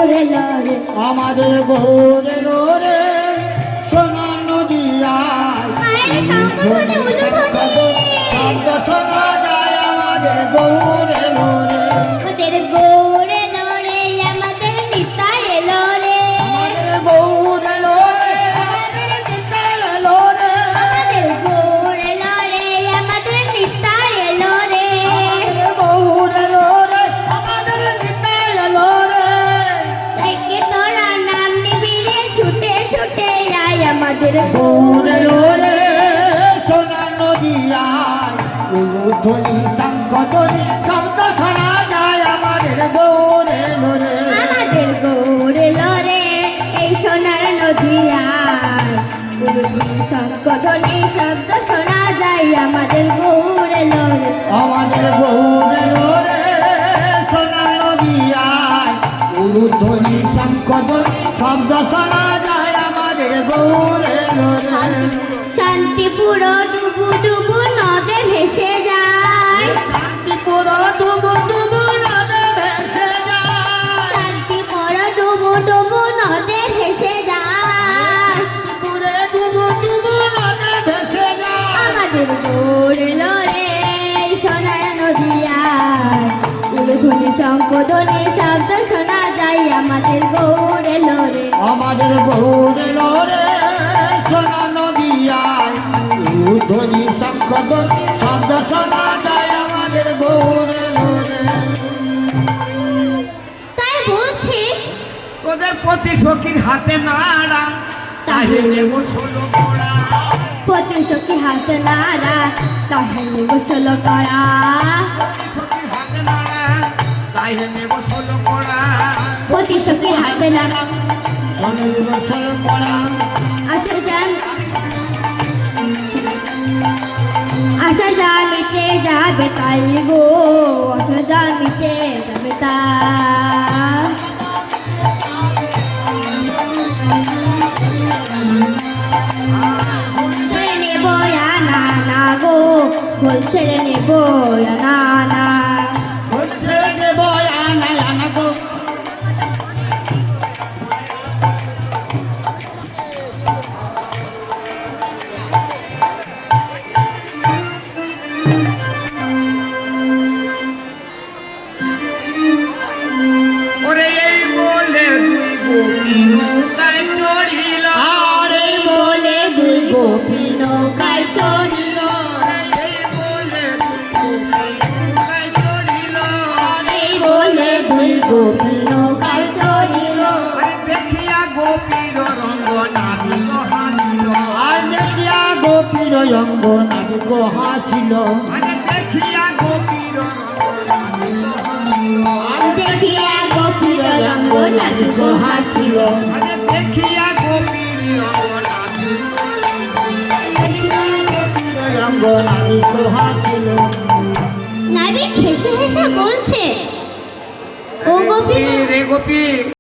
গৌর এলো রে, আমাদের গৌর এলো রে সোনা নদী আয়। মায়ের শঙ্খধ্বনি উলুধ্বনি শব্দ শোনা যায় আমাদের গৌর এলো রে, আমাদের গৌর এলো রে, আমাদের নিতাই এলো রে, আমাদের গৌর এলো রে, আমাদের নিতাই এলো রে, আমাদের গৌর এলো রে, আমাদের নিতাই এলো রে, আমাদের গৌর এলো রে, আমাদের নিতাই এলো রে। থেকে তোরা নাম নিবি রে, ছুটে ছুটে আয় আমাদের গৌর এলো রে সোনা নদী আয়। উলুধ্বনি শঙ্খধ্বনি শব্দ শোনা যায় আমাদের গৌর এলো রে, আমাদের গৌর এলো রে, এই সোনার নদী আয়। উলুধ্বনি শঙ্খধ্বনি শব্দ শোনা যায় আমাদের গৌর এলো রে, আমাদের গৌর এলো রে সোনা নদী আয়। উলুধ্বনি শঙ্খধ্বনি শব্দ শোনা যায় আমাদের গৌর এলো রে। শান্তিপুর ডুবু ডুবু নদে ভেসে যায়, শান্তিপুর ডুবু ডুবু নদে ভেসে যায়, শান্তিপুর ডুবু ডুবু নদে ভেসে যায়, শান্তিপুরে ডুবু ডুবু নদে ভেসে যায়। আমাদের গৌর এলো রে, এই সোনার নদী আয়। উলুধ্বনি শঙ্খধ্বনি শব্দ শোনা যায় আমাদের গৌর এলো রে, আমাদের গৌর এলো রে সোনা নদী আয়। উলুধ্বনি শঙ্খধ্বনি শব্দ শোনা যায় আমাদের গৌর এলো রে। তাই বলছি তোদের প্রতি সখীর হাতে নাড়া, তাহে নেব 16 কড়া। প্রতি সখী হাত নাড়া, তাহলে গোসল করা, সখীর হাতে নাড়া, তাহে নেব 16 কড়া। প্রতি সখী হাত নাড়া, তাহে নেব 16 কড়া। আসা যান আসা যা মিটে যাবে তাই গো, আসা যা মিটে যাবে তাই, ছেড়ে নেব না না গো, ফুল ছেড়ে নেব না না, হচ্ছে দেব আনা আনা গো। ওরে এই বলে দুই গোপী নৌকায় চড়িল, আর এই বলে দুই গোপী নৌকায় চড়িল, এই বলে দুই গোপী নৌকায় চড়িল। এই বলে দুই গোপী নৌকায় চড়িল, আরে দেখিয়া গোপীর রঙ্গ নাবিক হাসিল, আর দেখিয়া গোপীর রঙ্গ নাবিক হাসিল, আরে দেখিয়া গোপীর রঙ্গ নাবিক দেখিয়া গোপীর রঙ্গ নাবিক হাসিল, আরে দেখিয়া গোপীর রঙ্গ নাবিক হাসিল। নাবিক হেসে হেসে বলছে, ও গোপী রে গোপী